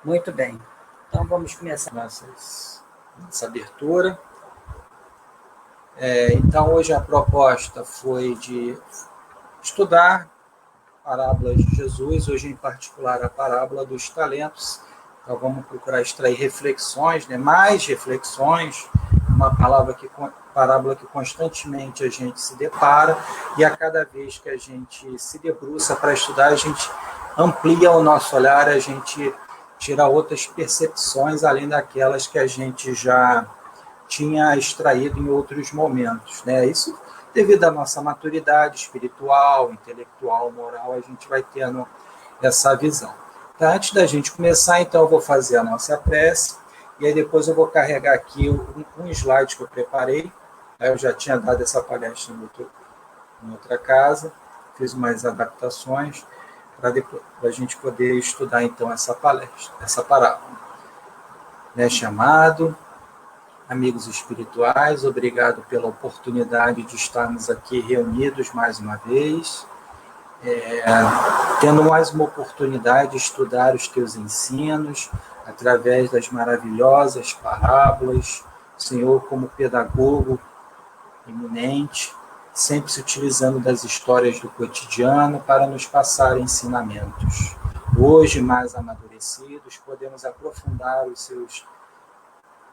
Muito bem. Então, vamos começar nossa abertura. Então, hoje a proposta foi de estudar parábolas de Jesus, hoje em particular a parábola dos talentos. Então, vamos procurar extrair reflexões, mais reflexões, uma parábola que constantemente a gente se depara, e a cada vez que a gente se debruça para estudar, a gente amplia o nosso olhar, a gente tira outras percepções, além daquelas que a gente já tinha extraído em outros momentos. Isso devido à nossa maturidade espiritual, intelectual, moral, a gente vai tendo essa visão. Então, antes da gente começar, então, eu vou fazer a nossa prece, e aí depois eu vou carregar aqui um slide que eu preparei. Eu já tinha dado essa palestra em outra casa, fiz umas adaptações para a gente poder estudar, então, essa parábola. Chamado, amigos espirituais, obrigado pela oportunidade de estarmos aqui reunidos mais uma vez, tendo mais uma oportunidade de estudar os teus ensinos, através das maravilhosas parábolas, o Senhor como pedagogo eminente, sempre se utilizando das histórias do cotidiano para nos passar ensinamentos. Hoje, mais amadurecidos, podemos aprofundar os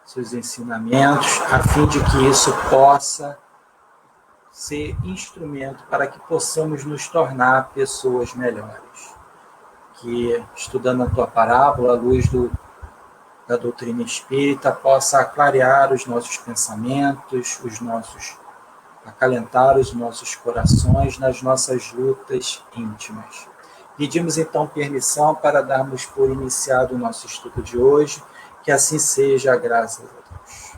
seus ensinamentos, a fim de que isso possa ser instrumento para que possamos nos tornar pessoas melhores. Que, estudando a tua parábola, à luz da doutrina espírita, possa clarear os nossos pensamentos, acalentar os nossos corações nas nossas lutas íntimas. Pedimos, então, permissão para darmos por iniciado o nosso estudo de hoje, que assim seja, graças a Deus.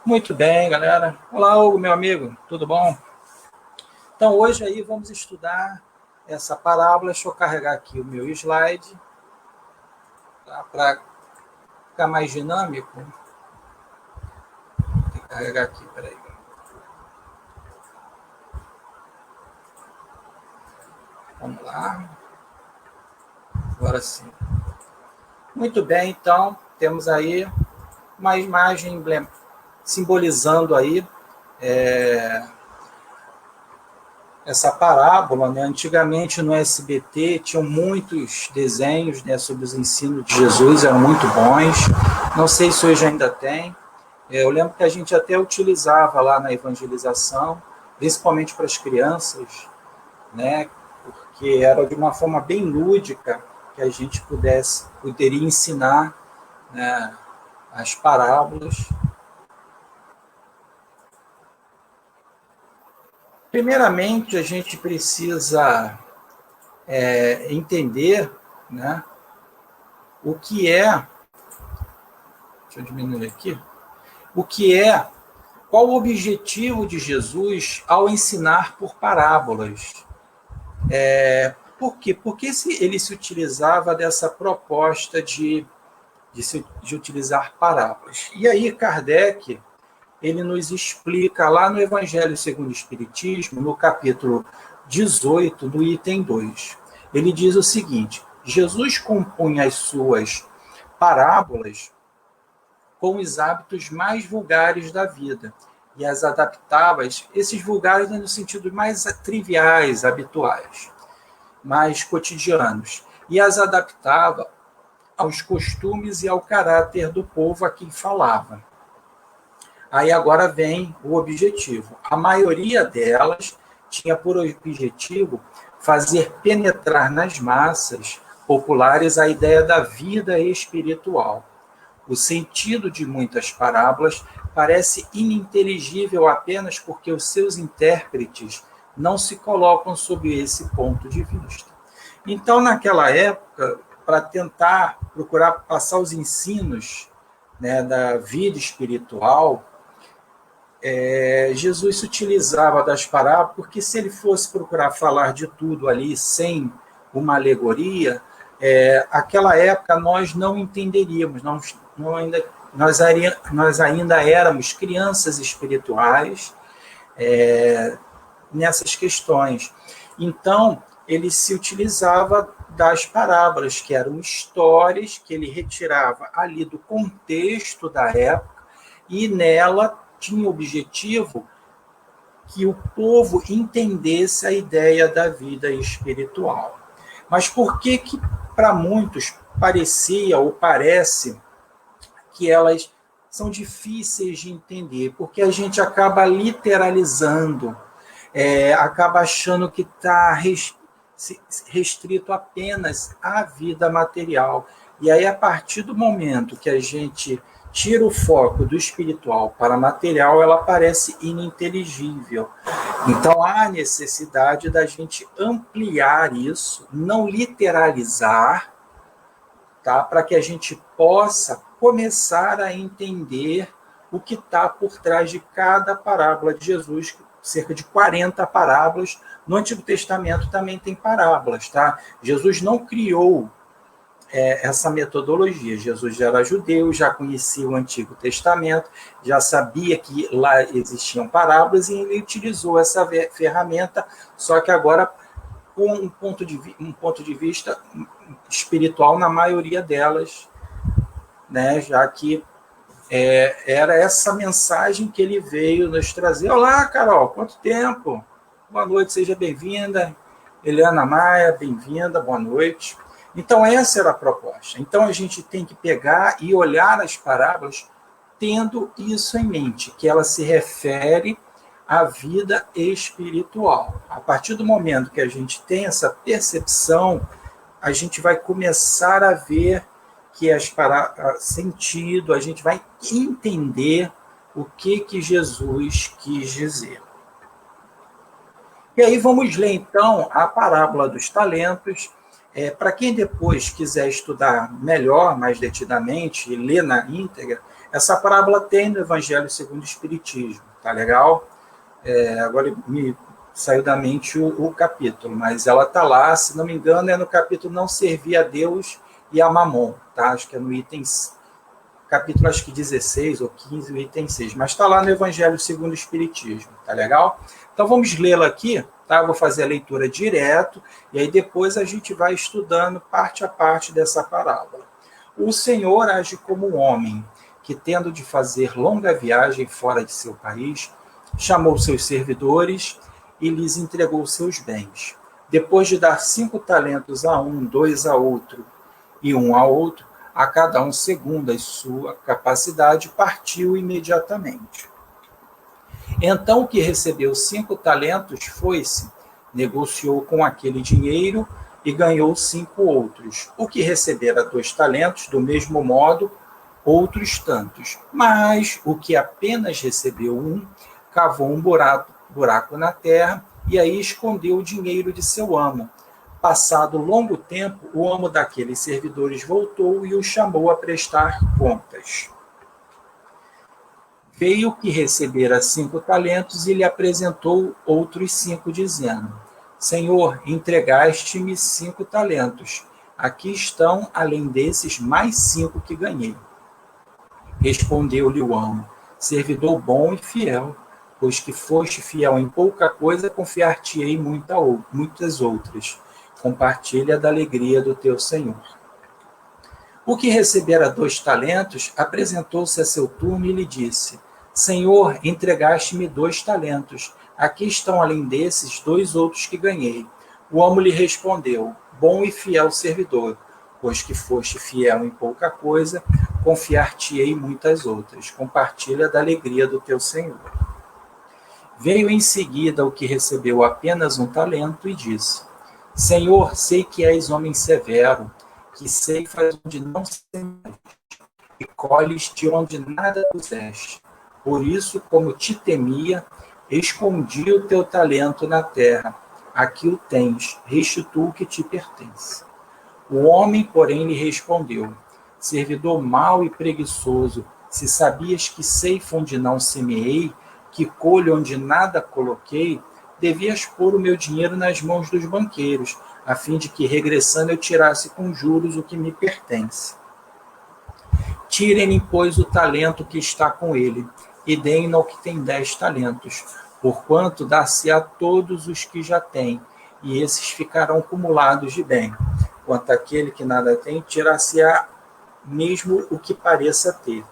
Muito bem, galera. Olá, Hugo, meu amigo, tudo bom? Então, hoje aí vamos estudar essa parábola. Deixa eu carregar aqui o meu slide, tá? Para ficar mais dinâmico. Vou ter que carregar aqui, peraí. Vamos lá. Agora sim. Muito bem, então, temos aí uma imagem simbolizando aí essa parábola. Antigamente no SBT tinham muitos desenhos sobre os ensinos de Jesus, eram muito bons. Não sei se hoje ainda tem. Eu lembro que a gente até utilizava lá na evangelização, principalmente para as crianças, porque era de uma forma bem lúdica que a gente poderia ensinar as parábolas. Primeiramente, a gente precisa entender o que é. Deixa eu diminuir aqui. Qual o objetivo de Jesus ao ensinar por parábolas? Por quê? Porque ele se utilizava dessa proposta de utilizar parábolas. E aí, Kardec, ele nos explica lá no Evangelho segundo o Espiritismo, no capítulo 18, no item 2. Ele diz o seguinte: Jesus compunha as suas parábolas com os hábitos mais vulgares da vida e as adaptava, esses vulgares no sentido mais triviais, habituais, mais cotidianos, e as adaptava aos costumes e ao caráter do povo a quem falava. Aí agora vem o objetivo. A maioria delas tinha por objetivo fazer penetrar nas massas populares a ideia da vida espiritual. O sentido de muitas parábolas parece ininteligível apenas porque os seus intérpretes não se colocam sob esse ponto de vista. Então, naquela época, para tentar procurar passar os ensinos da vida espiritual, Jesus se utilizava das parábolas, porque se ele fosse procurar falar de tudo ali sem uma alegoria, aquela época nós não entenderíamos, nós ainda éramos crianças espirituais nessas questões. Então, ele se utilizava das parábolas, que eram histórias que ele retirava ali do contexto da época, e nela tinha o objetivo que o povo entendesse a ideia da vida espiritual. Mas por que para muitos parecia ou parece que elas são difíceis de entender? Porque a gente acaba literalizando, acaba achando que está restrito apenas à vida material. E aí, a partir do momento que a gente tira o foco do espiritual para material, ela parece ininteligível. Então, há necessidade da gente ampliar isso, não literalizar, tá? Para que a gente possa começar a entender o que está por trás de cada parábola de Jesus, cerca de 40 parábolas. No Antigo Testamento também tem parábolas, tá? Jesus não criou essa metodologia. Jesus já era judeu, já conhecia o Antigo Testamento, já sabia que lá existiam parábolas e ele utilizou essa ferramenta, só que agora com um ponto de vista espiritual na maioria delas, né? Já que era essa mensagem que ele veio nos trazer. Olá, Carol, quanto tempo? Boa noite, seja bem-vinda. Eliana Maia, bem-vinda, boa noite. Então, essa era a proposta. Então, a gente tem que pegar e olhar as parábolas tendo isso em mente, que ela se refere à vida espiritual. A partir do momento que a gente tem essa percepção, a gente vai começar a ver que as parábolas sentido, a gente vai entender o que Jesus quis dizer. E aí vamos ler, então, a parábola dos talentos. Para quem depois quiser estudar melhor, mais detidamente, e ler na íntegra, essa parábola tem no Evangelho segundo o Espiritismo, tá legal? Agora me saiu da mente o capítulo, mas ela está lá, se não me engano, é no capítulo Não Servir a Deus e a Mamon, tá? Acho que é no item, capítulo acho que 16 ou 15, o item 6, mas está lá no Evangelho segundo o Espiritismo, tá legal? Então vamos lê-la aqui, tá? Eu vou fazer a leitura direto, e aí depois a gente vai estudando parte a parte dessa parábola. O Senhor age como um homem que, tendo de fazer longa viagem fora de seu país, chamou seus servidores e lhes entregou seus bens. Depois de dar 5 talentos a um, 2 a outro e 1 a outro, a cada um segundo a sua capacidade, partiu imediatamente. Então o que recebeu 5 talentos foi-se, negociou com aquele dinheiro e ganhou 5 outros. O que recebera 2 talentos, do mesmo modo, outros tantos. Mas o que apenas recebeu 1, cavou um buraco na terra e aí escondeu o dinheiro de seu amo. Passado longo tempo, o amo daqueles servidores voltou e o chamou a prestar contas. Veio que recebera 5 talentos e lhe apresentou outros 5, dizendo: Senhor, entregaste-me 5 talentos. Aqui estão, além desses, mais 5 que ganhei. Respondeu-lhe o amo: servidor bom e fiel, pois que foste fiel em pouca coisa, confiar-te-ei muitas outras. Compartilha da alegria do teu senhor. O que recebera 2 talentos, apresentou-se a seu turno e lhe disse: Senhor, entregaste-me 2 talentos. Aqui estão, além desses, 2 outros que ganhei. O amo lhe respondeu: Bom e fiel servidor, pois que foste fiel em pouca coisa, confiar-te-ei muitas outras. Compartilha da alegria do teu senhor. Veio em seguida o que recebeu apenas 1 talento e disse: Senhor, sei que és homem severo, que ceifas onde não semeaste, e colhes de onde nada puseste. Por isso, como te temia, escondi o teu talento na terra. Aqui o tens, restitua o que te pertence. O homem, porém, lhe respondeu: servidor mau e preguiçoso, se sabias que ceifo onde não semeei, que colho onde nada coloquei, devias pôr o meu dinheiro nas mãos dos banqueiros, a fim de que, regressando, eu tirasse com juros o que me pertence. Tirem-lhe, pois, o talento que está com ele, e deem-no ao que tem 10 talentos, porquanto dar-se a todos os que já têm, e esses ficarão acumulados de bem. quanto aquele que nada tem, tirar-se-á mesmo o que pareça ter,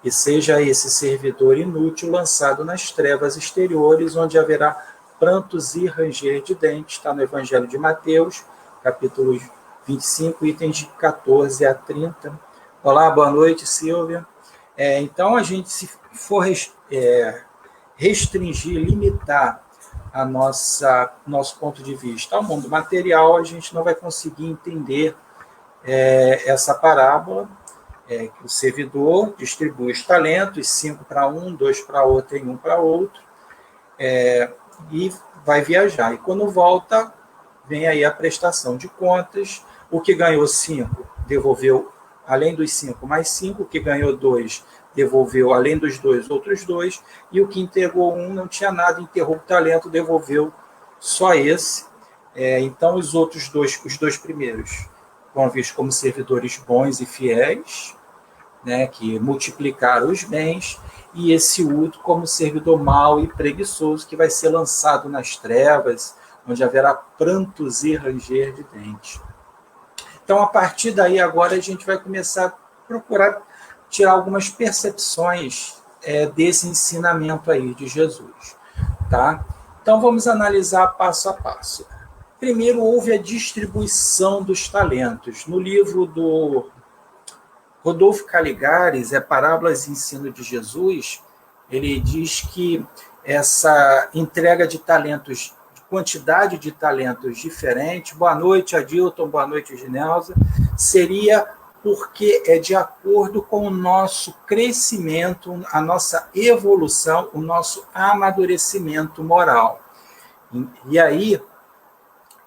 e seja esse servidor inútil lançado nas trevas exteriores, onde haverá prantos e ranger de dentes. Está no Evangelho de Mateus, capítulo 25, itens de 14 a 30. Olá, boa noite, Silvia. Então, a gente, se for restringir, limitar a nosso ponto de vista ao mundo material, a gente não vai conseguir entender essa parábola, que o servidor distribui os talentos, 5 para um, 2 para outro e 1 para outro, e vai viajar. E quando volta, vem aí a prestação de contas. O que ganhou 5 devolveu, além dos 5, mais 5. O que ganhou 2 devolveu, além dos 2, outros 2. E o que entregou 1 não tinha nada, enterrou o talento, devolveu só esse. Então, os outros dois, os 2 primeiros, foram vistos como servidores bons e fiéis, né, que multiplicaram os bens, e esse último como servidor mau e preguiçoso, que vai ser lançado nas trevas, onde haverá prantos e ranger de dentes. Então, a partir daí, agora a gente vai começar a procurar tirar algumas percepções desse ensinamento aí de Jesus. Tá? Então, vamos analisar passo a passo. Primeiro, houve a distribuição dos talentos. No livro do Rodolfo Caligares, Parábolas e Ensino de Jesus, ele diz que essa entrega de talentos, de quantidade de talentos diferentes, boa noite, Adilton, boa noite, Ginelza, seria porque é de acordo com o nosso crescimento, a nossa evolução, o nosso amadurecimento moral. E aí,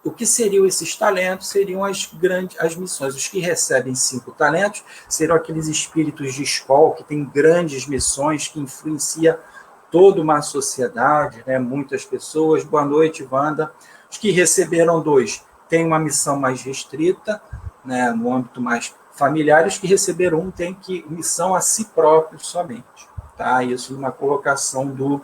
o que seriam esses talentos? Seriam as missões. Os que recebem 5 talentos serão aqueles espíritos de escola que têm grandes missões, que influenciam toda uma sociedade, né? Muitas pessoas. Boa noite, Wanda. Os que receberam 2 têm uma missão mais restrita, né? No âmbito mais familiar. Os que receberam 1 têm missão a si próprios somente. Tá? Isso numa colocação do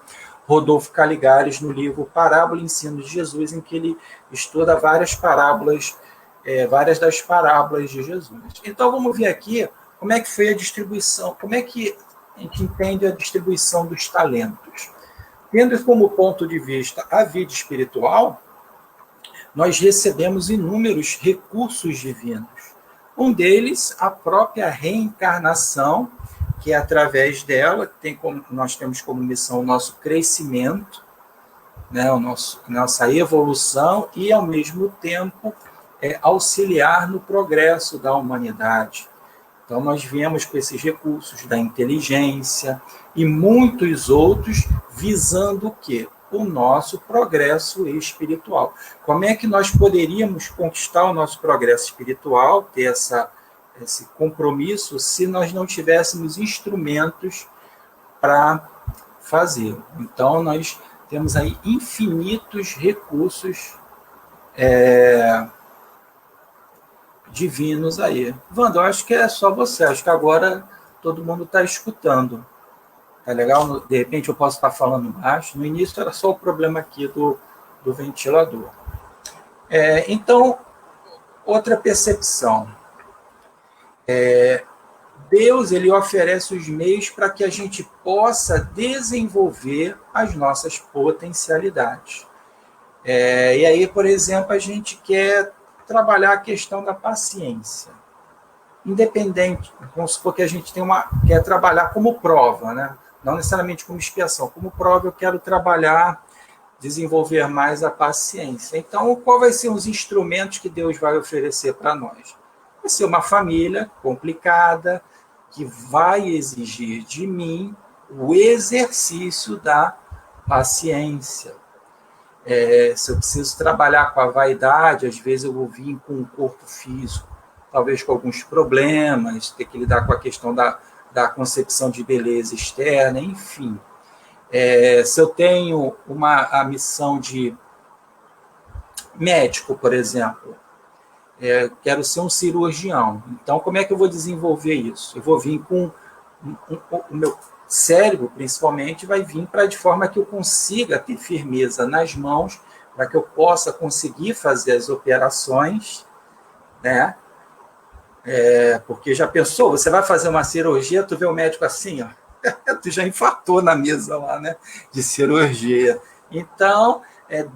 Rodolfo Caligares no livro Parábola e Ensino de Jesus, em que ele estuda várias parábolas, várias das parábolas de Jesus. Então, vamos ver aqui como é que foi a distribuição, como é que a gente entende a distribuição dos talentos. Tendo como ponto de vista a vida espiritual, nós recebemos inúmeros recursos divinos. Um deles, a própria reencarnação, que é através dela, nós temos como missão o nosso crescimento, né, nossa evolução e, ao mesmo tempo, auxiliar no progresso da humanidade. Então, nós viemos com esses recursos da inteligência e muitos outros visando o quê? O nosso progresso espiritual. Como é que nós poderíamos conquistar o nosso progresso espiritual, ter esse compromisso, se nós não tivéssemos instrumentos para fazê-lo? Então, nós temos aí infinitos recursos divinos aí. Wanda, eu acho que é só você, acho que agora todo mundo está escutando. Tá legal? De repente eu posso estar falando baixo. No início era só o problema aqui do ventilador. Então, outra percepção. Deus, ele oferece os meios para que a gente possa desenvolver as nossas potencialidades. E aí, por exemplo, a gente quer trabalhar a questão da paciência. Independente, vamos supor que a gente quer trabalhar como prova, né? Não necessariamente como expiação. Como prova, eu quero trabalhar, desenvolver mais a paciência. Então, qual vai ser os instrumentos que Deus vai oferecer para nós? Vai ser uma família complicada, que vai exigir de mim o exercício da paciência. Se eu preciso trabalhar com a vaidade, às vezes eu vou vir com um corpo físico, talvez com alguns problemas, ter que lidar com a questão da concepção de beleza externa, enfim. Se eu tenho a missão de médico, por exemplo, quero ser um cirurgião. Então, como é que eu vou desenvolver isso? Eu vou vir com o meu cérebro, principalmente, vai vir de forma que eu consiga ter firmeza nas mãos, para que eu possa conseguir fazer as operações, né? Porque já pensou, você vai fazer uma cirurgia, tu vê o médico assim, ó, tu já infartou na mesa lá, né, de cirurgia. Então,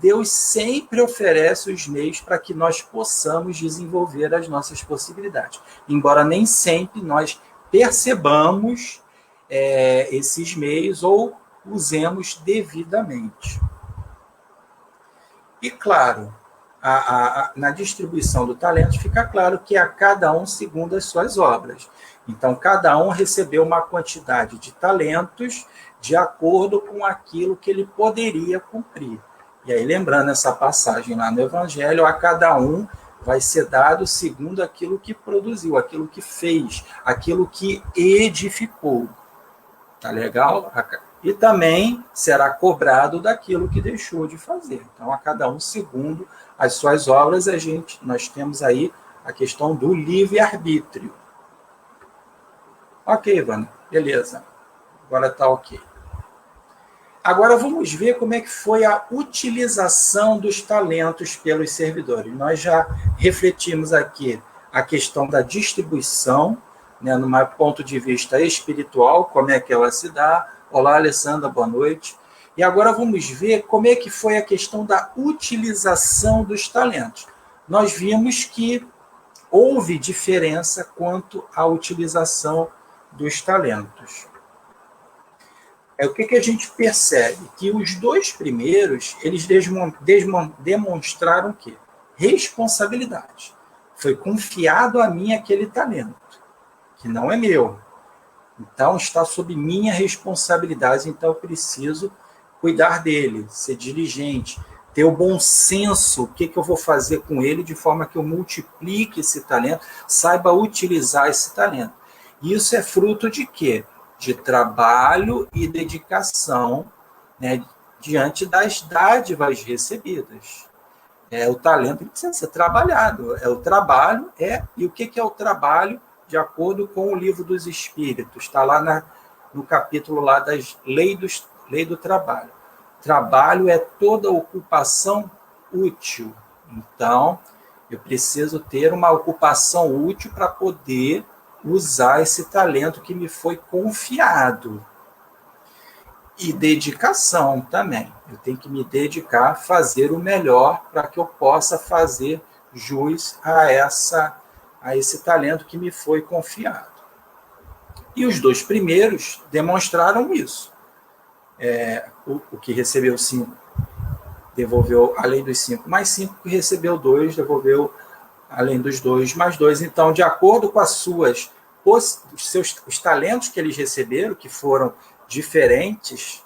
Deus sempre oferece os meios para que nós possamos desenvolver as nossas possibilidades, embora nem sempre nós percebamos esses meios ou usemos devidamente. E, claro, na distribuição do talento fica claro que a cada um segundo as suas obras. Então, cada um recebeu uma quantidade de talentos de acordo com aquilo que ele poderia cumprir. E aí, lembrando essa passagem lá no Evangelho, a cada um vai ser dado segundo aquilo que produziu, aquilo que fez, aquilo que edificou. Tá legal? E também será cobrado daquilo que deixou de fazer. Então, a cada um segundo as suas obras, nós temos aí a questão do livre-arbítrio. Ok, Ivana, beleza. Agora está ok. Agora vamos ver como é que foi a utilização dos talentos pelos servidores. Nós já refletimos aqui a questão da distribuição, né, num ponto de vista espiritual, como é que ela se dá. Olá, Alessandra, boa noite. E agora vamos ver como é que foi a questão da utilização dos talentos. Nós vimos que houve diferença quanto à utilização dos talentos. O que a gente percebe? Que os dois primeiros, eles demonstraram o quê? Responsabilidade. Foi confiado a mim aquele talento, que não é meu. Então, está sob minha responsabilidade, então eu preciso cuidar dele, ser diligente, ter o bom senso, o que eu vou fazer com ele, de forma que eu multiplique esse talento, saiba utilizar esse talento. Isso é fruto de quê? De trabalho e dedicação, né, diante das dádivas recebidas. O talento precisa ser trabalhado. O trabalho e o que é o trabalho? De acordo com o Livro dos Espíritos, está lá no capítulo lá das lei do trabalho. Trabalho é toda ocupação útil. Então, eu preciso ter uma ocupação útil para poder usar esse talento que me foi confiado. E dedicação também. Eu tenho que me dedicar a fazer o melhor para que eu possa fazer jus a esse talento que me foi confiado. E os dois primeiros demonstraram isso. O que recebeu 5 devolveu além dos 5 mais 5, que recebeu 2 devolveu além dos 2 mais 2. Então, de acordo com os talentos que eles receberam, que foram diferentes,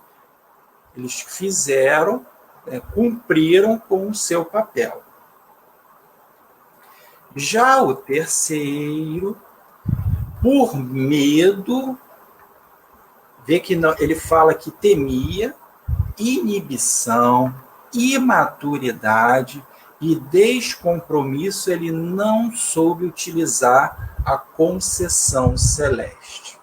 eles fizeram, cumpriram com o seu papel. Já o terceiro, por medo, vê que não, ele fala que temia, inibição, imaturidade e descompromisso, ele não soube utilizar a concessão celeste.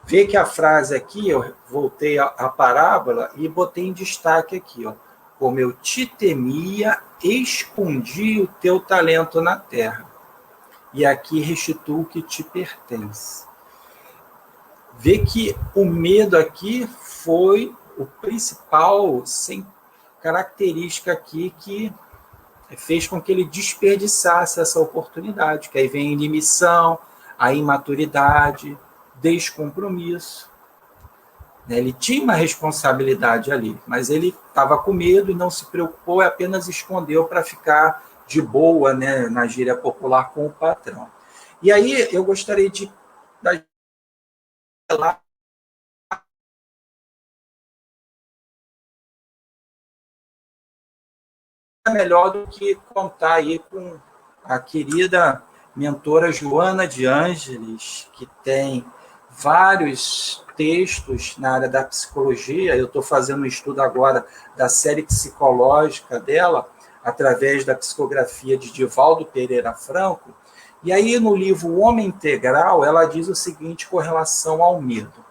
Vê que a frase aqui, eu voltei à parábola e botei em destaque aqui, ó, como eu te temia, escondi o teu talento na terra, e aqui restituo o que te pertence. Vê que o medo aqui foi o principal característica aqui que fez com que ele desperdiçasse essa oportunidade, que aí vem a inibição, a imaturidade, descompromisso. Ele tinha uma responsabilidade ali, mas ele estava com medo e não se preocupou, apenas escondeu para ficar de boa, né, na gíria popular, com o patrão. E aí eu gostaria de dar melhor do que contar aí com a querida mentora Joana de Ângeles, que tem vários textos na área da psicologia. Eu estou fazendo um estudo agora da série psicológica dela, através da psicografia de Divaldo Pereira Franco. E aí, no livro O Homem Integral, ela diz o seguinte com relação ao medo: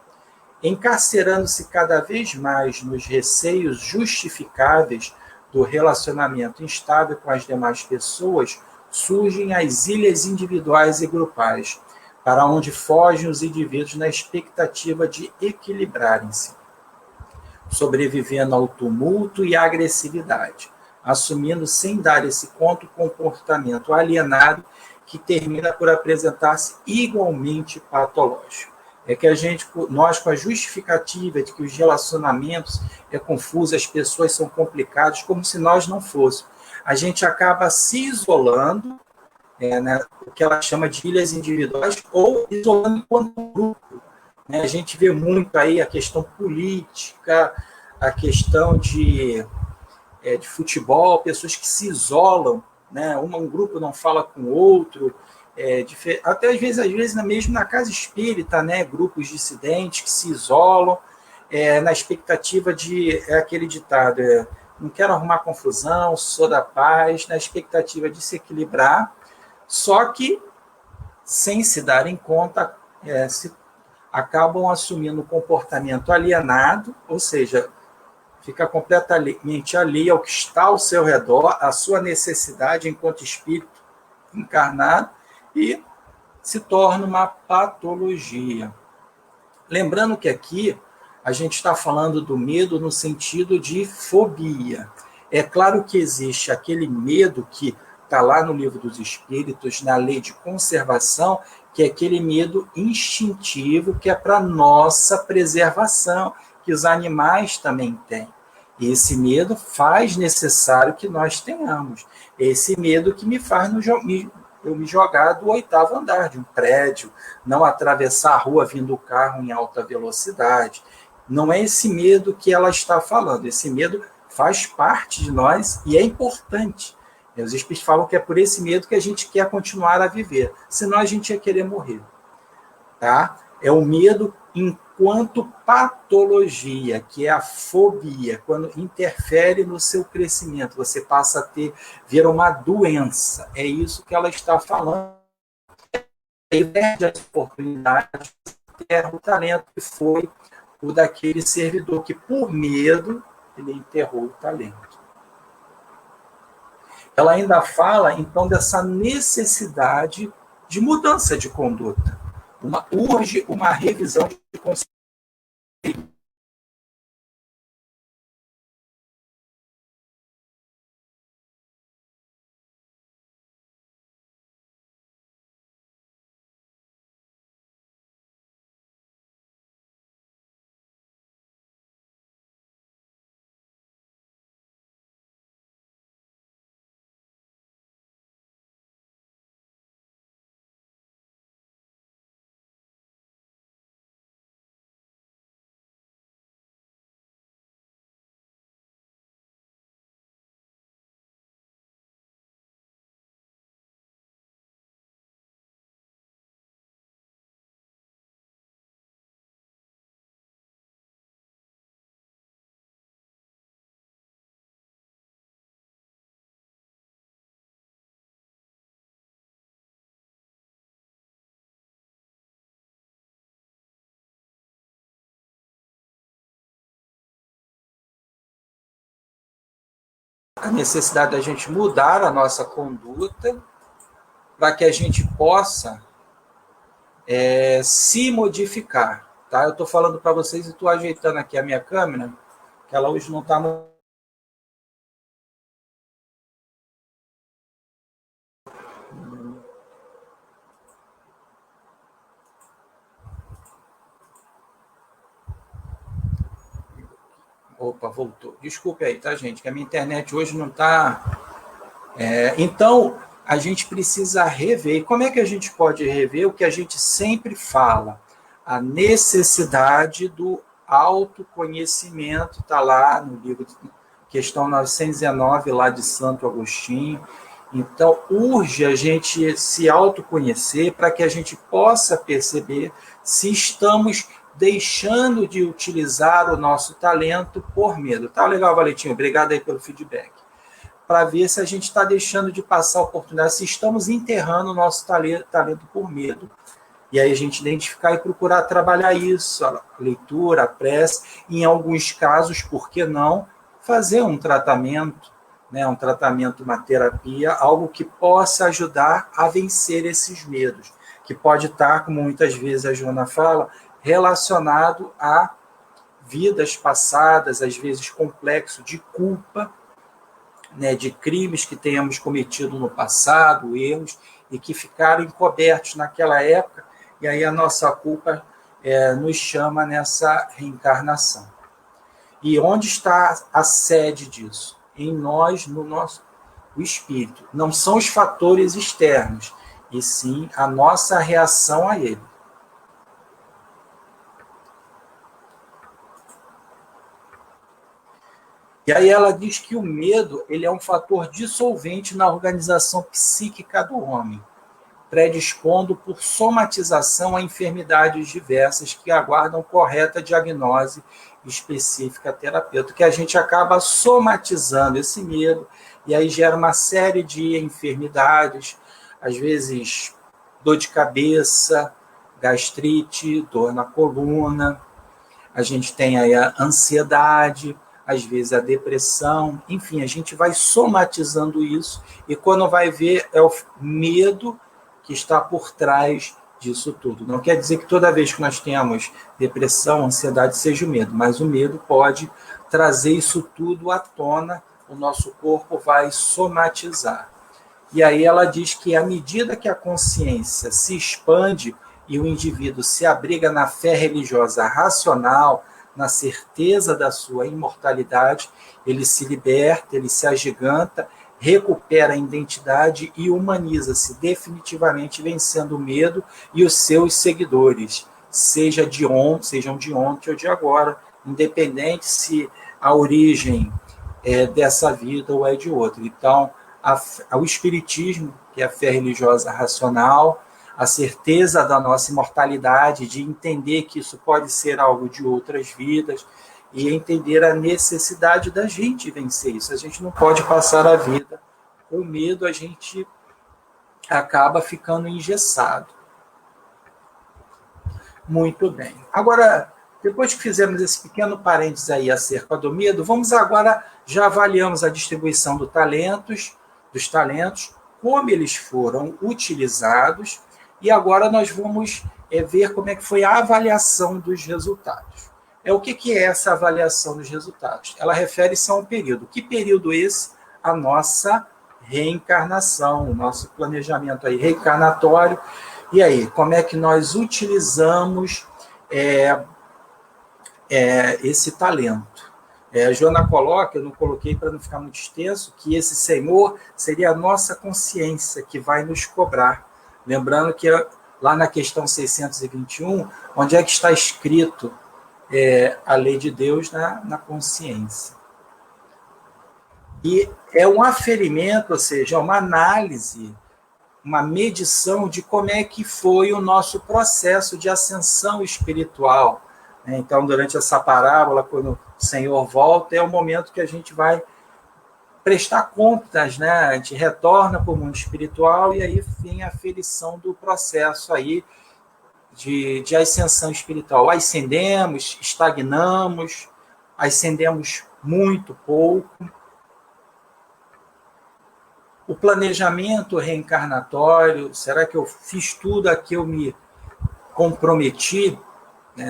encarcerando-se cada vez mais nos receios justificáveis do relacionamento instável com as demais pessoas, surgem as ilhas individuais e grupais, para onde fogem os indivíduos na expectativa de equilibrarem-se, sobrevivendo ao tumulto e à agressividade, assumindo sem dar esse conta o comportamento alienado que termina por apresentar-se igualmente patológico. É que nós, com a justificativa de que os relacionamentos é confuso, as pessoas são complicadas, como se nós não fôssemos, a gente acaba se isolando, né, o que ela chama de ilhas individuais, ou isolando enquanto grupo. Né? A gente vê muito aí a questão política, a questão de futebol, pessoas que se isolam, né? Um grupo não fala com o outro, até às vezes mesmo na casa espírita, né? Grupos dissidentes que se isolam, na expectativa de, aquele ditado, não quero arrumar confusão, sou da paz, na expectativa de se equilibrar, só que, sem se darem conta, acabam assumindo um comportamento alienado, ou seja, fica completamente alheio ao que está ao seu redor, à sua necessidade enquanto espírito encarnado, e se torna uma patologia. Lembrando que aqui a gente está falando do medo no sentido de fobia. É claro que existe aquele medo que está lá no Livro dos Espíritos, na lei de conservação, que é aquele medo instintivo, que é para nossa preservação, que os animais também têm. E esse medo faz necessário que nós tenhamos. Esse medo que me faz eu me jogar do 8º andar de um prédio, não atravessar a rua vindo o carro em alta velocidade. Não é esse medo que ela está falando. Esse medo faz parte de nós e é importante. Os espíritos falam que é por esse medo que a gente quer continuar a viver. Senão a gente ia querer morrer. Tá? É o medo enquanto patologia, que é a fobia, quando interfere no seu crescimento, você passa a ver uma doença. É isso que ela está falando. E perde as oportunidades, enterra o talento que foi o daquele servidor que, por medo, ele enterrou o talento. Ela ainda fala, então, dessa necessidade de mudança de conduta. Urge uma revisão de consciência. A necessidade da gente mudar a nossa conduta para que a gente possa se modificar. Tá? Eu estou falando para vocês e estou ajeitando aqui a minha câmera, que ela hoje não está muito. Opa, voltou. Desculpe aí, tá, gente? Que a minha internet hoje não está. Então, a gente precisa rever. E como é que a gente pode rever o que a gente sempre fala? A necessidade do autoconhecimento, está lá no livro, questão 919, lá de Santo Agostinho. Então, urge a gente se autoconhecer para que a gente possa perceber se estamos deixando de utilizar o nosso talento por medo. Tá legal, Valentinho? Obrigado aí pelo feedback. Para ver se a gente está deixando de passar a oportunidade, se estamos enterrando o nosso talento por medo. E aí a gente identificar e procurar trabalhar isso, a leitura, a prece, em alguns casos, por que não, fazer um tratamento, né, um tratamento, uma terapia, algo que possa ajudar a vencer esses medos, que pode estar, como muitas vezes a Joana fala, relacionado a vidas passadas, às vezes complexo de culpa, né, de crimes que tenhamos cometido no passado, erros, e que ficaram encobertos naquela época, e aí a nossa culpa nos chama nessa reencarnação. E onde está a sede disso? Em nós, no nosso o espírito. Não são os fatores externos, e sim a nossa reação a ele. E aí ela diz que o medo ele é um fator dissolvente na organização psíquica do homem, predispondo por somatização a enfermidades diversas que aguardam correta diagnose específica terapêutica, que a gente acaba somatizando esse medo, e aí gera uma série de enfermidades, às vezes dor de cabeça, gastrite, dor na coluna, a gente tem aí a ansiedade, às vezes a depressão, enfim, a gente vai somatizando isso, e quando vai ver é o medo que está por trás disso tudo. Não quer dizer que toda vez que nós temos depressão, ansiedade, seja o medo, mas o medo pode trazer isso tudo à tona, o nosso corpo vai somatizar. E aí ela diz que à medida que a consciência se expande e o indivíduo se abriga na fé religiosa racional, na certeza da sua imortalidade, ele se liberta, ele se agiganta, recupera a identidade e humaniza-se definitivamente, vencendo o medo e os seus seguidores, sejam de ontem ou de agora, independente se a origem é dessa vida ou é de outra. Então, o espiritismo, que é a fé religiosa racional, a certeza da nossa imortalidade, de entender que isso pode ser algo de outras vidas, e entender a necessidade da gente vencer isso. A gente não pode passar a vida com medo, a gente acaba ficando engessado. Muito bem. Agora, depois que fizemos esse pequeno parênteses aí acerca do medo, vamos agora, já avaliamos a distribuição dos talentos, como eles foram utilizados, e agora nós vamos ver como é que foi a avaliação dos resultados. O que é essa avaliação dos resultados? Ela refere-se a um período. Que período esse? A nossa reencarnação, o nosso planejamento aí reencarnatório. E aí, como é que nós utilizamos esse talento? A Joana coloca, eu não coloquei para não ficar muito extenso, que esse Senhor seria a nossa consciência que vai nos cobrar. Lembrando que lá na questão 621, onde é que está escrito a lei de Deus na consciência? E é um aferimento, ou seja, uma análise, uma medição de como é que foi o nosso processo de ascensão espiritual. Então, durante essa parábola, quando o Senhor volta, é o momento que a gente vai prestar contas, né? A gente retorna para o mundo espiritual e aí vem a aferição do processo aí de ascensão espiritual. Ascendemos, estagnamos, ascendemos muito pouco. O planejamento reencarnatório, será que eu fiz tudo a que eu me comprometi?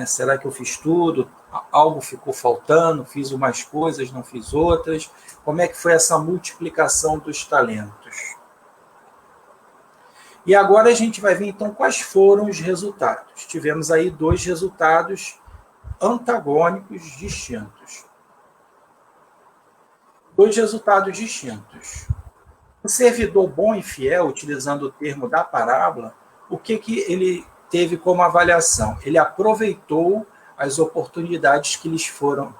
Será que eu fiz tudo? Algo ficou faltando? Fiz umas coisas, não fiz outras? Como é que foi essa multiplicação dos talentos? E agora a gente vai ver, então, quais foram os resultados. Tivemos aí 2 resultados antagônicos distintos. 2 resultados distintos. O servidor bom e fiel, utilizando o termo da parábola, o que ele teve como avaliação? Ele aproveitou as oportunidades que lhes foram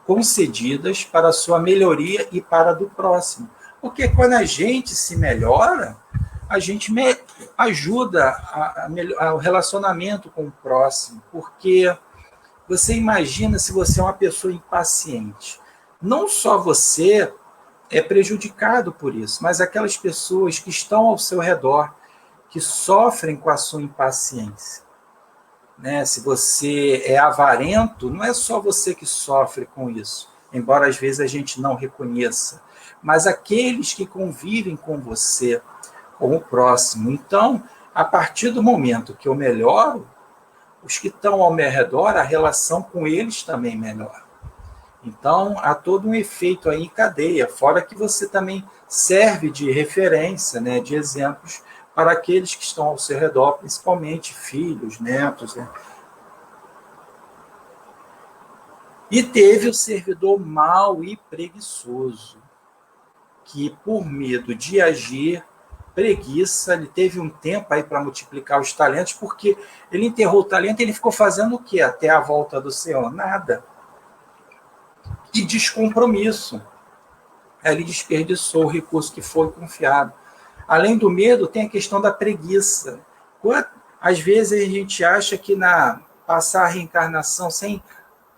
concedidas para a sua melhoria e para a do próximo. Porque quando a gente se melhora, a gente ajuda ao relacionamento com o próximo. Porque você imagina se você é uma pessoa impaciente. Não só você é prejudicado por isso, mas aquelas pessoas que estão ao seu redor, que sofrem com a sua impaciência. Se você é avarento, não é só você que sofre com isso, embora às vezes a gente não reconheça, mas aqueles que convivem com você, com o próximo. Então, a partir do momento que eu melhoro, os que estão ao meu redor, a relação com eles também melhora. Então, há todo um efeito aí em cadeia, fora que você também serve de referência, né, de exemplos para aqueles que estão ao seu redor, principalmente filhos, netos. Né? E teve o servidor mau e preguiçoso, que por medo de agir, preguiça, ele teve um tempo aí para multiplicar os talentos, porque ele enterrou o talento e ele ficou fazendo o quê até a volta do Senhor? Nada. E descompromisso. Ele desperdiçou o recurso que foi confiado. Além do medo, tem a questão da preguiça. Às vezes a gente acha que passar a reencarnação sem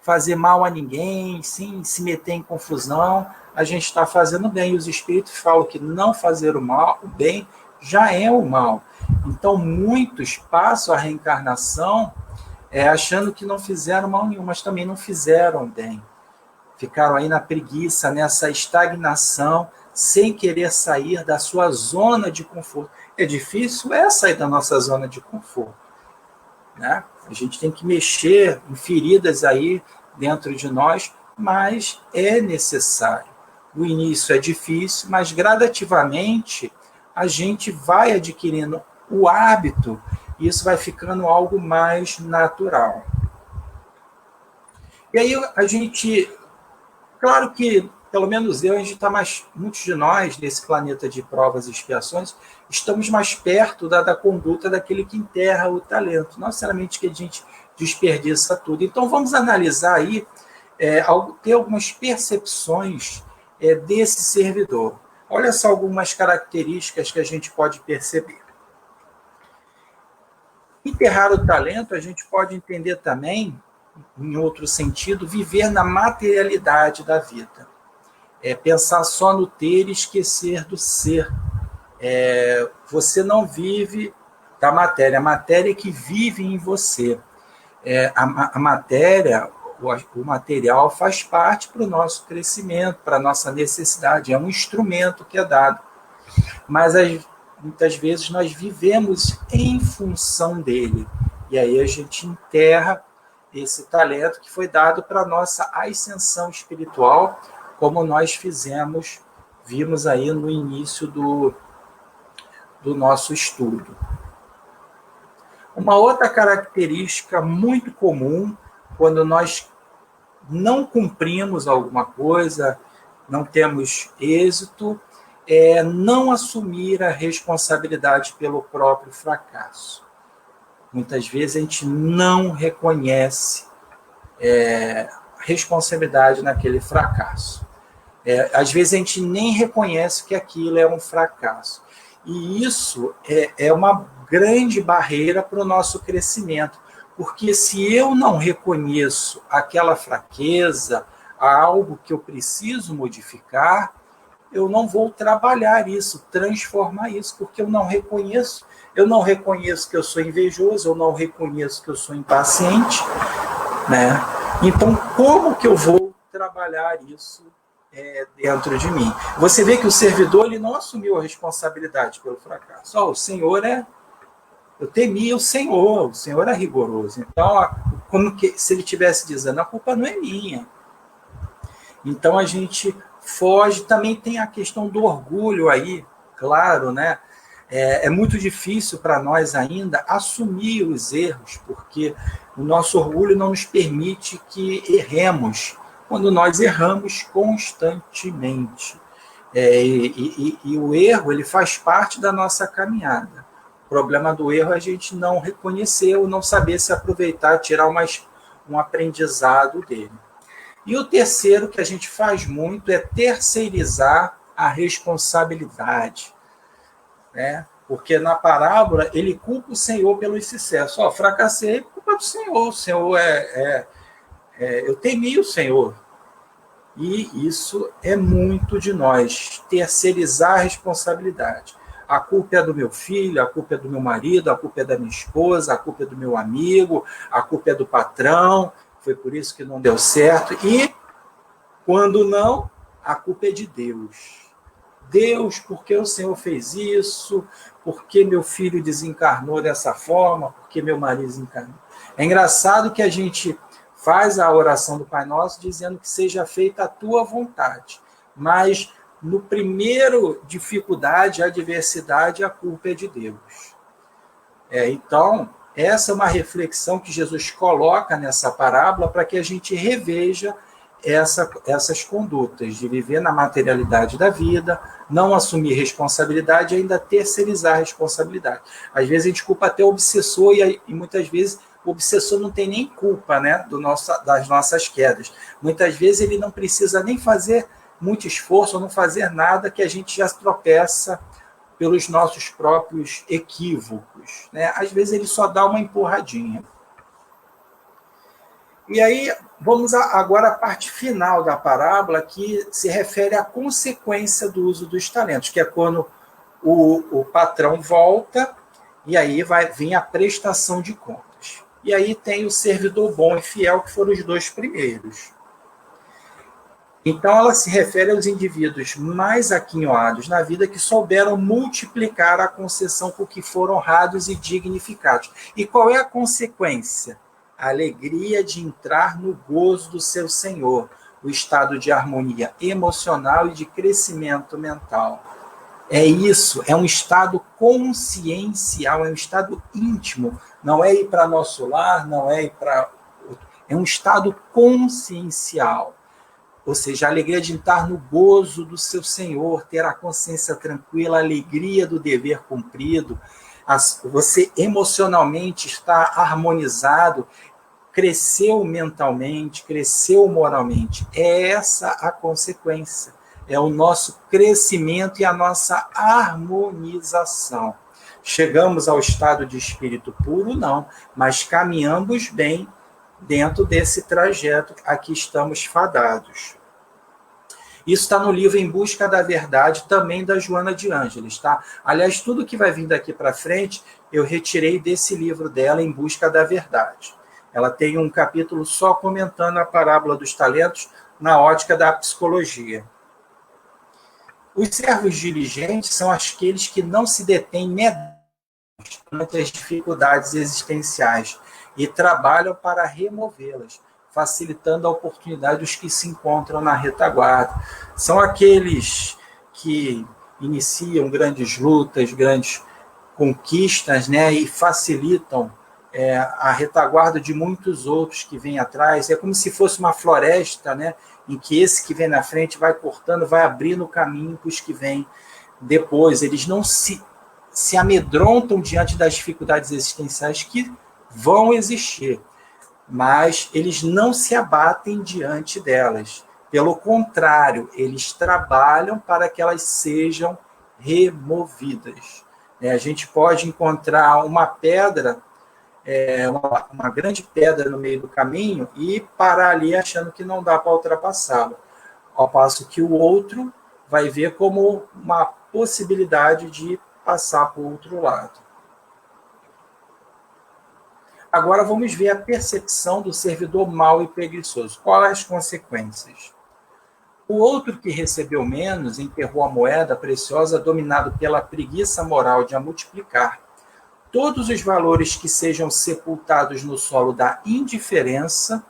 fazer mal a ninguém, sem se meter em confusão, a gente está fazendo bem. E os espíritos falam que não fazer o bem já é o mal. Então, muitos passam a reencarnação achando que não fizeram mal nenhum, mas também não fizeram bem. Ficaram aí na preguiça, nessa estagnação, sem querer sair da sua zona de conforto. É difícil sair da nossa zona de conforto. Né? A gente tem que mexer em feridas aí dentro de nós, mas é necessário. O início é difícil, mas gradativamente a gente vai adquirindo o hábito e isso vai ficando algo mais natural. E aí a gente... Claro que, pelo menos a gente está muitos de nós, nesse planeta de provas e expiações, estamos mais perto da conduta daquele que enterra o talento, não necessariamente que a gente desperdiça tudo. Então, vamos analisar aí, ter algumas percepções desse servidor. Olha só algumas características que a gente pode perceber. Enterrar o talento, a gente pode entender também, em outro sentido, viver na materialidade da vida. Pensar só no ter e esquecer do ser. Você não vive da matéria, a matéria é que vive em você. A matéria, o material faz parte para o nosso crescimento, para a nossa necessidade, é um instrumento que é dado. Mas muitas vezes nós vivemos em função dele. E aí a gente enterra esse talento que foi dado para a nossa ascensão espiritual, como nós vimos aí no início do nosso estudo. Uma outra característica muito comum, quando nós não cumprimos alguma coisa, não temos êxito, é não assumir a responsabilidade pelo próprio fracasso. Muitas vezes a gente não reconhece responsabilidade naquele fracasso. Às vezes a gente nem reconhece que aquilo é um fracasso. E isso é uma grande barreira para o nosso crescimento, porque se eu não reconheço aquela fraqueza, algo que eu preciso modificar, eu não vou trabalhar isso, transformar isso, porque eu não reconheço. Eu não reconheço que eu sou invejoso, eu não reconheço que eu sou impaciente, né? Então, como que eu vou trabalhar isso dentro de mim? Você vê que o servidor ele não assumiu a responsabilidade pelo fracasso. O Senhor eu temia o Senhor é rigoroso. Então, como que se ele estivesse dizendo, a culpa não é minha. Então, a gente foge. Também tem a questão do orgulho aí, claro, né? É muito difícil para nós ainda assumir os erros, porque o nosso orgulho não nos permite que erremos, quando nós erramos constantemente. E o erro ele faz parte da nossa caminhada. O problema do erro é a gente não reconhecer ou não saber se aproveitar, tirar um aprendizado dele. E o terceiro que a gente faz muito é terceirizar a responsabilidade. Né? Porque na parábola ele culpa o Senhor pelo sucesso. Fracassei, culpa do Senhor. O Senhor eu temi o Senhor. E isso é muito de nós, terceirizar a responsabilidade. A culpa é do meu filho, a culpa é do meu marido, a culpa é da minha esposa, a culpa é do meu amigo, a culpa é do patrão, foi por isso que não deu certo. E, quando não, a culpa é de Deus. Deus, por que o Senhor fez isso? Por que meu filho desencarnou dessa forma? Por que meu marido desencarnou? É engraçado que a gente faz a oração do Pai Nosso dizendo que seja feita a tua vontade, mas no primeiro dificuldade, adversidade, a culpa é de Deus. Então, essa é uma reflexão que Jesus coloca nessa parábola para que a gente reveja essas condutas de viver na materialidade da vida, não assumir responsabilidade e ainda terceirizar a responsabilidade. Às vezes a gente culpa até o obsessor e muitas vezes o obsessor não tem nem culpa, né, das nossas quedas. Muitas vezes ele não precisa nem fazer muito esforço ou não fazer nada que a gente já tropeça pelos nossos próprios equívocos, né? Às vezes ele só dá uma empurradinha. E aí, vamos agora à parte final da parábola, que se refere à consequência do uso dos talentos, que é quando o patrão volta e aí vai vir a prestação de contas. E aí tem o servidor bom e fiel, que foram os dois primeiros. Então, ela se refere aos indivíduos mais aquinhoados na vida que souberam multiplicar a concessão com que foram honrados e dignificados. E qual é a consequência? A alegria de entrar no gozo do seu Senhor, o estado de harmonia emocional e de crescimento mental. É isso, é um estado consciencial, é um estado íntimo. Não é ir para nosso lar, não é ir para... É um estado consciencial. Ou seja, a alegria de estar no gozo do seu Senhor, ter a consciência tranquila, a alegria do dever cumprido, você emocionalmente está harmonizado, cresceu mentalmente, cresceu moralmente. É essa a consequência, é o nosso crescimento e a nossa harmonização. Chegamos ao estado de espírito puro? Não, mas caminhamos bem dentro desse trajeto a que estamos fadados. Isso está no livro Em Busca da Verdade, também da Joana de Ângeles, tá? Aliás, tudo que vai vir daqui para frente, eu retirei desse livro dela, Em Busca da Verdade. Ela tem um capítulo só comentando a parábola dos talentos na ótica da psicologia. Os servos diligentes são aqueles que não se detêm ante as dificuldades existenciais e trabalham para removê-las, facilitando a oportunidade dos que se encontram na retaguarda. São aqueles que iniciam grandes lutas, grandes conquistas, né, e facilitam a retaguarda de muitos outros que vêm atrás. É como se fosse uma floresta, né, em que esse que vem na frente vai cortando, vai abrindo o caminho para os que vêm depois. Eles não se amedrontam diante das dificuldades existenciais que vão existir, mas eles não se abatem diante delas. Pelo contrário, eles trabalham para que elas sejam removidas. A gente pode encontrar uma pedra, uma grande pedra no meio do caminho e parar ali achando que não dá para ultrapassá-la, ao passo que o outro vai ver como uma possibilidade de passar para o outro lado. Agora vamos ver a percepção do servidor mau e preguiçoso. Quais as consequências? O outro que recebeu menos enterrou a moeda preciosa, dominado pela preguiça moral de a multiplicar. Todos os valores que sejam sepultados no solo da indiferença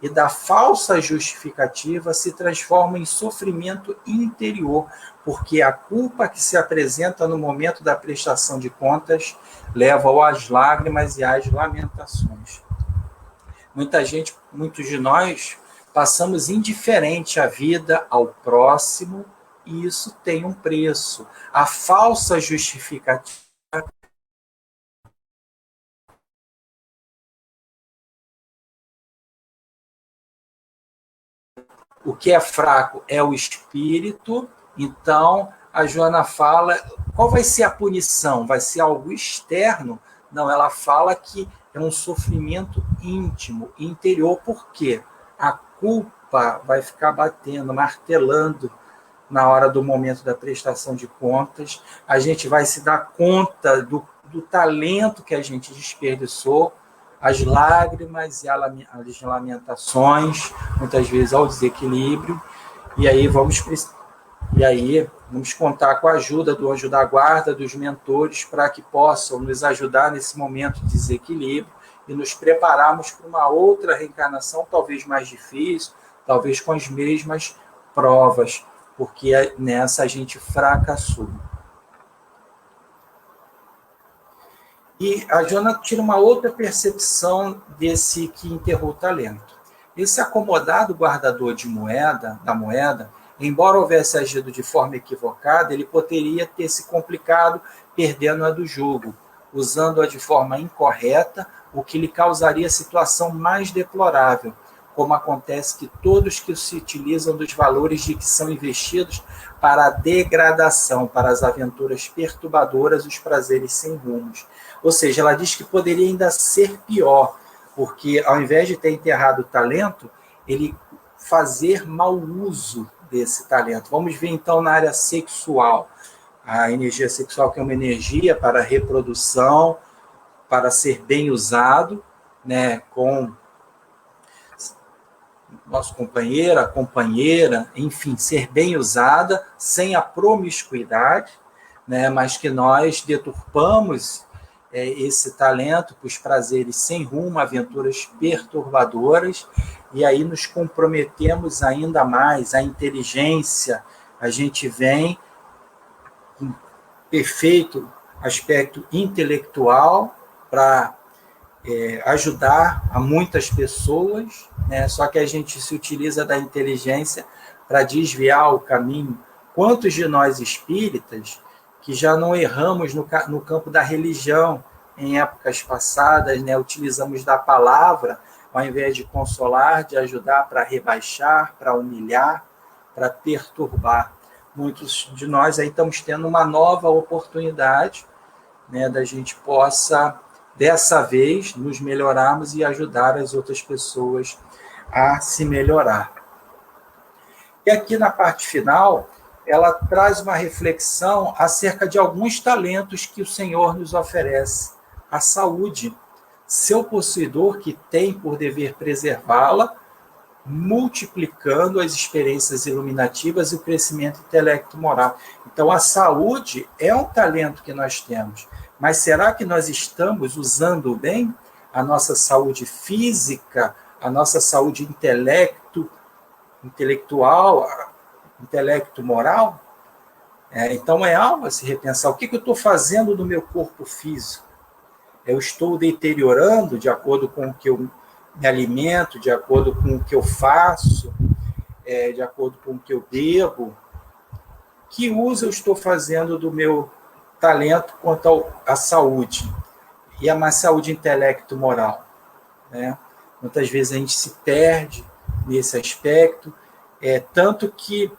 e da falsa justificativa se transformam em sofrimento interior, porque a culpa que se apresenta no momento da prestação de contas leva-o às lágrimas e às lamentações. Muitos de nós passamos indiferente à vida, ao próximo, e isso tem um preço. A falsa justificativa o que é fraco é o espírito. Então, a Joana fala, qual vai ser a punição? Vai ser algo externo? Não, ela fala que é um sofrimento íntimo, interior. Por quê? A culpa vai ficar batendo, martelando na hora do momento da prestação de contas. A gente vai se dar conta do talento que a gente desperdiçou, as lágrimas e as lamentações, muitas vezes ao desequilíbrio, e aí vamos E aí, vamos contar com a ajuda do anjo da guarda, dos mentores, para que possam nos ajudar nesse momento de desequilíbrio e nos prepararmos para uma outra reencarnação, talvez mais difícil, talvez com as mesmas provas, porque nessa a gente fracassou. E a Joana tira uma outra percepção desse que enterrou o talento. Esse acomodado guardador da moeda, embora houvesse agido de forma equivocada, ele poderia ter se complicado perdendo-a do jogo, usando-a de forma incorreta, o que lhe causaria situação mais deplorável, como acontece que todos que se utilizam dos valores de que são investidos para a degradação, para as aventuras perturbadoras, os prazeres sem rumos. Ou seja, ela diz que poderia ainda ser pior, porque ao invés de ter enterrado o talento, ele fazer mau uso desse talento. Vamos ver então na área sexual. A energia sexual, que é uma energia para reprodução, para ser bem usado, né, com nosso companheira, enfim, ser bem usada, sem a promiscuidade, né, mas que nós deturpamos esse talento para os prazeres sem rumo, aventuras perturbadoras, e aí nos comprometemos ainda mais. A inteligência, a gente vem com perfeito aspecto intelectual para ajudar a muitas pessoas, né? Só que a gente se utiliza da inteligência para desviar o caminho. Quantos de nós espíritas que já não erramos no campo da religião em épocas passadas, né? Utilizamos da palavra ao invés de consolar, de ajudar, para rebaixar, para humilhar, para perturbar. Muitos de nós aí estamos tendo uma nova oportunidade, né, da gente possa, dessa vez, nos melhorarmos e ajudar as outras pessoas a se melhorar. E aqui na parte final, ela traz uma reflexão acerca de alguns talentos que o Senhor nos oferece. A saúde, seu possuidor que tem por dever preservá-la, multiplicando as experiências iluminativas e o crescimento intelecto-moral. Então, a saúde é um talento que nós temos, mas será que nós estamos usando bem a nossa saúde física, a nossa saúde intelectual, intelecto-moral? Então, é algo a se repensar. O que eu estou fazendo no meu corpo físico? Eu estou deteriorando de acordo com o que eu me alimento, de acordo com o que eu faço, de acordo com o que eu bebo? Que uso eu estou fazendo do meu talento quanto à saúde? E a saúde intelecto-moral, né? Muitas vezes a gente se perde nesse aspecto, tanto que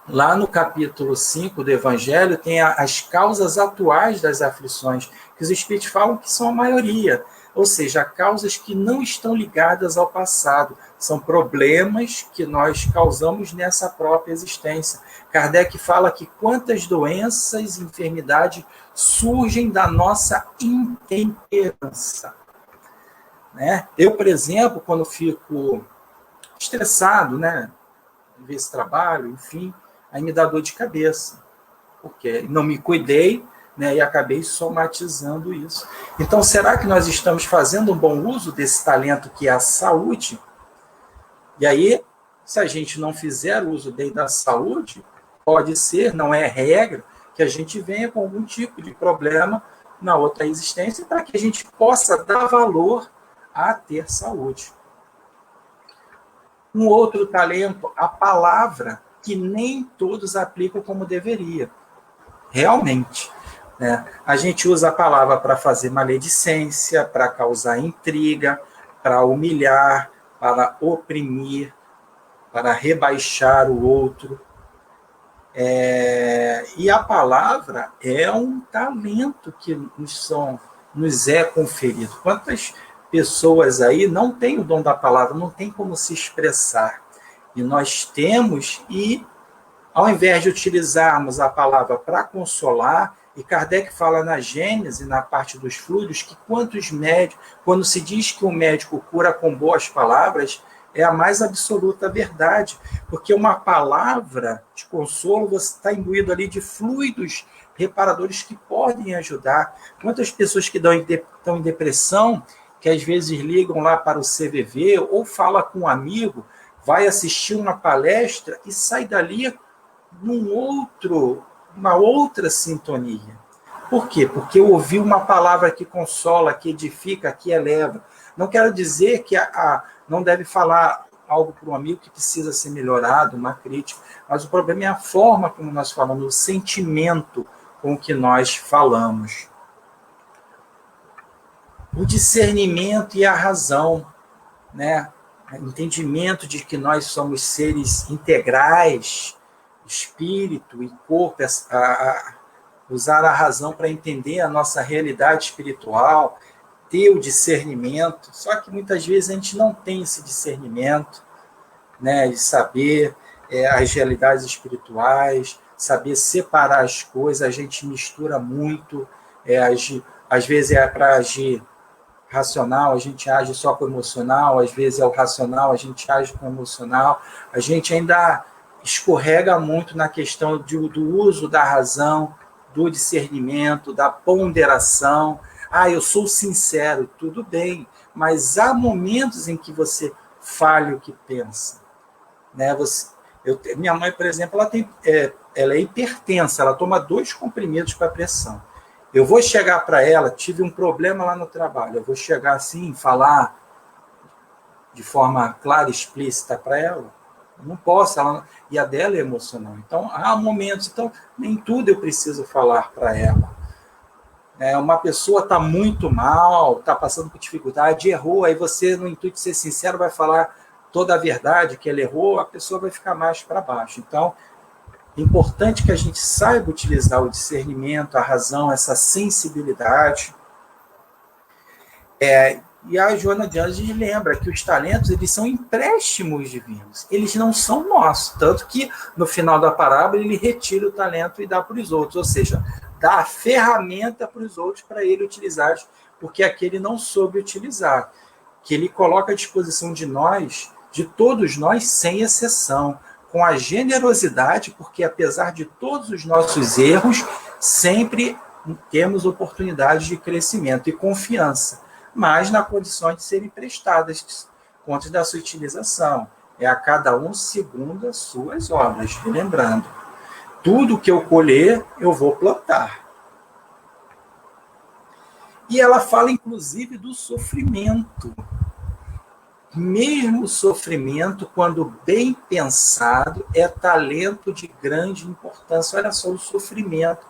lá no capítulo 5 do Evangelho tem as causas atuais das aflições, que os espíritos falam que são a maioria, ou seja, causas que não estão ligadas ao passado, são problemas que nós causamos nessa própria existência. Kardec fala que quantas doenças e enfermidades surgem da nossa intemperança, né? Eu, por exemplo, quando fico estressado, né, esse trabalho, enfim, aí me dá dor de cabeça, porque não me cuidei, né, e acabei somatizando isso. Então, será que nós estamos fazendo um bom uso desse talento que é a saúde? E aí, se a gente não fizer uso bem da saúde, pode ser, não é regra, que a gente venha com algum tipo de problema na outra existência, para que a gente possa dar valor a ter saúde. Um outro talento, a palavra, que nem todos aplicam como deveria. Realmente, né? A gente usa a palavra para fazer maledicência, para causar intriga, para humilhar, para oprimir, para rebaixar o outro. E a palavra é um talento que nos é conferido. Quantas pessoas aí não têm o dom da palavra, não tem como se expressar? E nós temos, e ao invés de utilizarmos a palavra para consolar, e Kardec fala na Gênese, na parte dos fluidos, que quantos médicos, quando se diz que o médico cura com boas palavras, é a mais absoluta verdade, porque uma palavra de consolo, você está imbuído ali de fluidos reparadores que podem ajudar. Quantas pessoas que estão em depressão, que às vezes ligam lá para o CVV, ou fala com um amigo, vai assistir uma palestra e sai dali uma outra sintonia. Por quê? Porque eu ouvi uma palavra que consola, que edifica, que eleva. Não quero dizer que não deve falar algo para um amigo que precisa ser melhorado, uma crítica, mas o problema é a forma como nós falamos, o sentimento com que nós falamos. O discernimento e a razão, né? Entendimento de que nós somos seres integrais, espírito e corpo, usar a razão para entender a nossa realidade espiritual, ter o discernimento, só que muitas vezes a gente não tem esse discernimento, né, de saber as realidades espirituais, saber separar as coisas, a gente mistura muito, às vezes é para agir racional, a gente age só com o emocional, às vezes é o racional, a gente age com o emocional, a gente ainda escorrega muito na questão do uso da razão, do discernimento, da ponderação. Eu sou sincero, tudo bem, mas há momentos em que você fale o que pensa. Né? Minha mãe, por exemplo, ela é hipertensa, ela toma 2 comprimidos para pressão. Eu vou chegar para ela, tive um problema lá no trabalho, eu vou chegar assim, falar de forma clara e explícita para ela? Eu não posso, e a dela é emocional. Então, há momentos, nem tudo eu preciso falar para ela. Uma pessoa está muito mal, está passando por dificuldade, errou, aí você, no intuito de ser sincero, vai falar toda a verdade que ela errou, a pessoa vai ficar mais para baixo. Então, é importante que a gente saiba utilizar o discernimento, a razão, essa sensibilidade. E a Joana de Anjos lembra que os talentos, eles são empréstimos divinos, eles não são nossos, tanto que no final da parábola ele retira o talento e dá para os outros, ou seja, dá a ferramenta para os outros para ele utilizar, porque aquele não soube utilizar, que ele coloca à disposição de nós, de todos nós, sem exceção, com a generosidade, porque apesar de todos os nossos erros, sempre temos oportunidades de crescimento e confiança, mas na condição de serem prestadas contas da sua utilização. É a cada um segundo as suas obras. Lembrando, tudo que eu colher, eu vou plantar. E ela fala, inclusive, do sofrimento. Mesmo o sofrimento, quando bem pensado, é talento de grande importância. Olha só o sofrimento.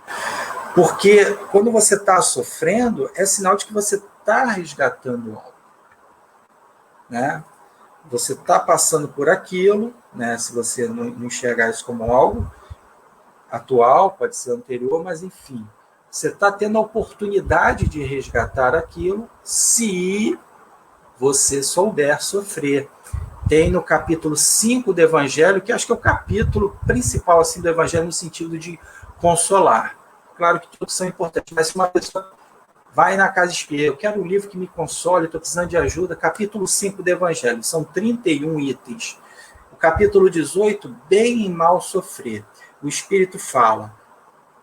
Porque quando você está sofrendo, é sinal de que você está resgatando algo. Né? Você está passando por aquilo, né? Se você não enxergar isso como algo atual, pode ser anterior, mas enfim. Você está tendo a oportunidade de resgatar aquilo se você souber sofrer. Tem no capítulo 5 do Evangelho, que acho que é o capítulo principal assim, do Evangelho, no sentido de consolar. Claro que todos são importantes, mas se uma pessoa vai na casa espírita, eu quero um livro que me console, estou precisando de ajuda, capítulo 5 do Evangelho, são 31 itens. O capítulo 18, bem e mal sofrer. O Espírito fala,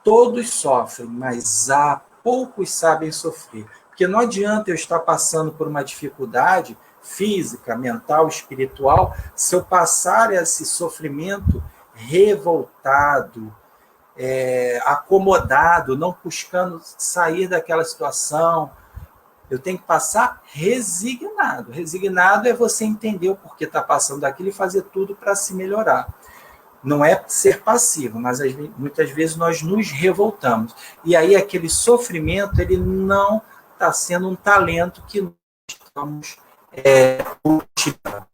todos sofrem, mas há poucos sabem sofrer. Porque não adianta eu estar passando por uma dificuldade física, mental, espiritual, se eu passar esse sofrimento revoltado, acomodado, não buscando sair daquela situação. Eu tenho que passar resignado. Resignado é você entender o porquê está passando daquilo e fazer tudo para se melhorar. Não é ser passivo, mas muitas vezes nós nos revoltamos. E aí aquele sofrimento, ele não está sendo um talento que nós estamos utilizando.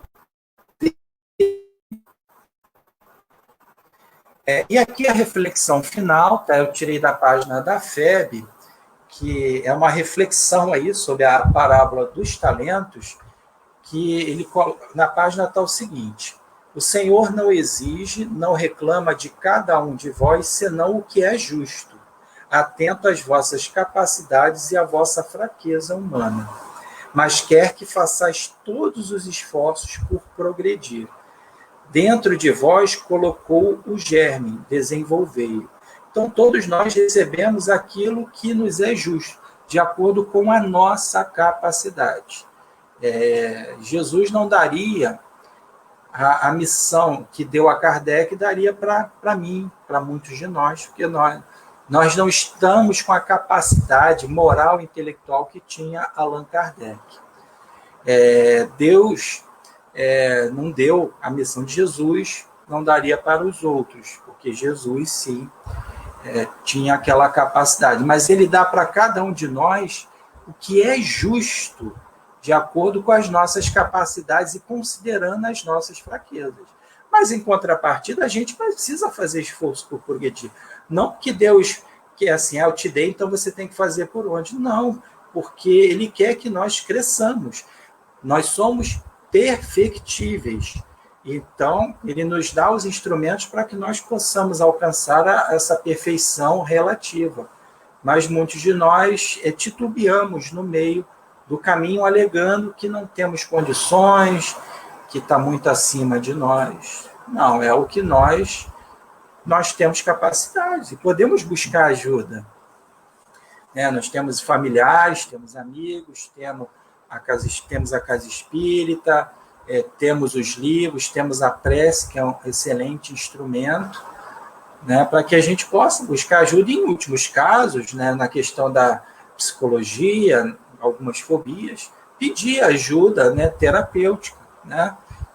E aqui a reflexão final, tá? Eu tirei da página da FEB, que é uma reflexão aí sobre a parábola dos talentos, que ele, na página está o seguinte: o Senhor não exige, não reclama de cada um de vós, senão o que é justo, atento às vossas capacidades e à vossa fraqueza humana. mas quer que façais todos os esforços por progredir. Dentro de vós colocou o germe, desenvolvei-o. Então, todos nós recebemos aquilo que nos é justo, de acordo com a nossa capacidade. Jesus não daria a missão que deu a Kardec, daria para mim, para muitos de nós, porque nós não estamos com a capacidade moral e intelectual que tinha Allan Kardec. Deus não deu a missão de Jesus, não daria para os outros, porque Jesus, sim, tinha aquela capacidade. Mas ele dá para cada um de nós o que é justo, de acordo com as nossas capacidades e considerando as nossas fraquezas. Mas, em contrapartida, a gente precisa fazer esforço por progredir. Não que Deus, que é assim, eu te dei, então você tem que fazer por onde. Não, porque Ele quer que nós cresçamos. Nós somos perfectíveis. Então, Ele nos dá os instrumentos para que nós possamos alcançar essa perfeição relativa. Mas muitos de nós titubeamos no meio do caminho, alegando que não temos condições, que está muito acima de nós. Não, é o que nós temos capacidade e podemos buscar ajuda. Nós temos familiares, temos amigos, temos a casa espírita, temos os livros, temos a prece, que é um excelente instrumento, para que a gente possa buscar ajuda. Em últimos casos, na questão da psicologia, algumas fobias, pedir ajuda terapêutica.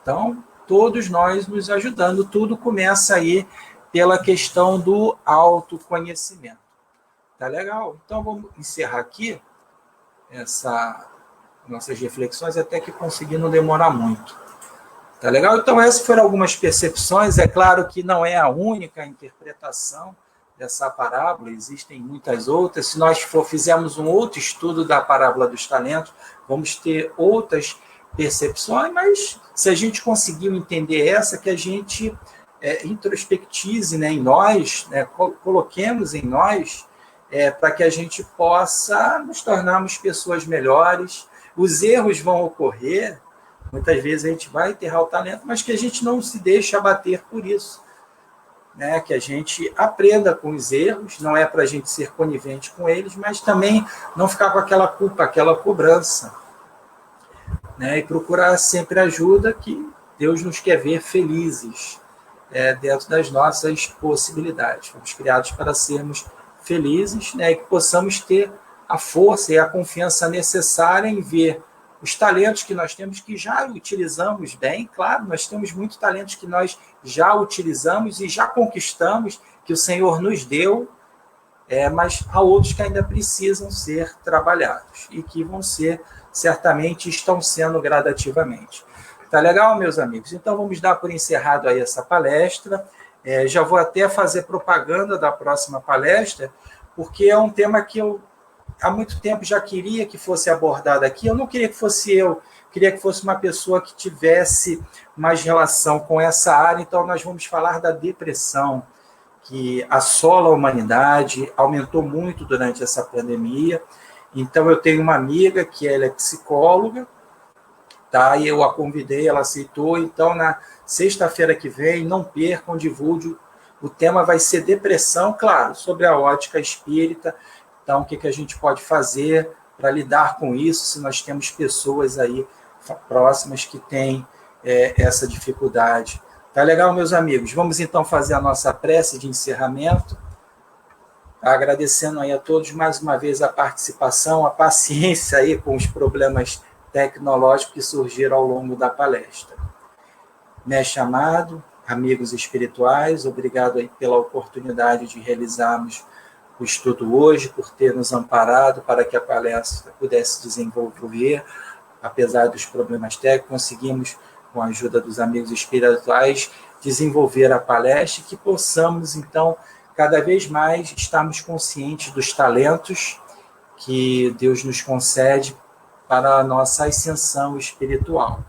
Então, todos nós nos ajudando, tudo começa aí pela questão do autoconhecimento. Tá legal? Então, vamos encerrar aqui nossas reflexões, até que conseguir não demorar muito. Tá legal? Então, essas foram algumas percepções. É claro que não é a única interpretação dessa parábola, existem muitas outras. Se nós fizermos um outro estudo da parábola dos talentos, vamos ter outras percepções, mas se a gente conseguiu entender essa, que a gente introspectize em nós, coloquemos em nós, para que a gente possa nos tornarmos pessoas melhores. Os erros vão ocorrer, muitas vezes a gente vai enterrar o talento, mas que a gente não se deixe abater por isso. Que a gente aprenda com os erros, não é para a gente ser conivente com eles, mas também não ficar com aquela culpa, aquela cobrança. E procurar sempre ajuda, que Deus nos quer ver felizes dentro das nossas possibilidades. Fomos criados para sermos felizes, e que possamos ter a força e a confiança necessária em ver os talentos que nós temos, que já utilizamos bem. Claro, nós temos muitos talentos que nós já utilizamos e já conquistamos, que o Senhor nos deu, mas há outros que ainda precisam ser trabalhados e que vão ser, certamente, estão sendo gradativamente. Tá legal, meus amigos? Então, vamos dar por encerrado aí essa palestra. Já vou até fazer propaganda da próxima palestra, porque é um tema que eu há muito tempo já queria que fosse abordado aqui. Eu não queria que fosse eu, queria que fosse uma pessoa que tivesse mais relação com essa área. Então, nós vamos falar da depressão, que assola a humanidade, aumentou muito durante essa pandemia. Então, eu tenho uma amiga que ela é psicóloga, e eu a convidei, ela aceitou. Então, na sexta-feira que vem, não percam, divulgue. O tema vai ser depressão, claro, sobre a ótica espírita. Então, o que a gente pode fazer para lidar com isso, se nós temos pessoas aí próximas que têm essa dificuldade. Tá legal, meus amigos? Vamos, então, fazer a nossa prece de encerramento, agradecendo aí a todos mais uma vez a participação, a paciência aí com os problemas tecnológicos que surgiram ao longo da palestra. Mestre amado, amigos espirituais, obrigado aí pela oportunidade de realizarmos o estudo hoje, por ter nos amparado para que a palestra pudesse desenvolver. Apesar dos problemas técnicos, conseguimos, com a ajuda dos amigos espirituais, desenvolver a palestra, e que possamos, então, cada vez mais estarmos conscientes dos talentos que Deus nos concede para a nossa ascensão espiritual.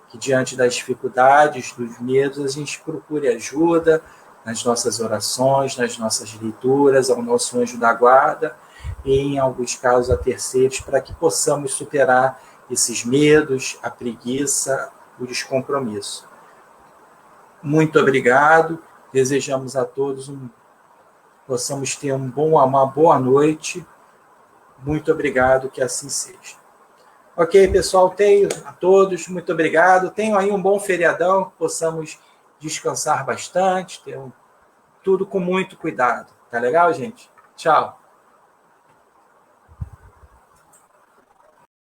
Que diante das dificuldades, dos medos, a gente procure ajuda nas nossas orações, nas nossas leituras, ao nosso anjo da guarda, e em alguns casos a terceiros, para que possamos superar esses medos, a preguiça, o descompromisso. Muito obrigado. Desejamos a todos possamos ter uma boa noite. Muito obrigado, que assim seja. Ok, pessoal, tenho a todos, muito obrigado. Tenham aí um bom feriadão, que possamos descansar bastante, tudo com muito cuidado. Tá legal, gente? Tchau.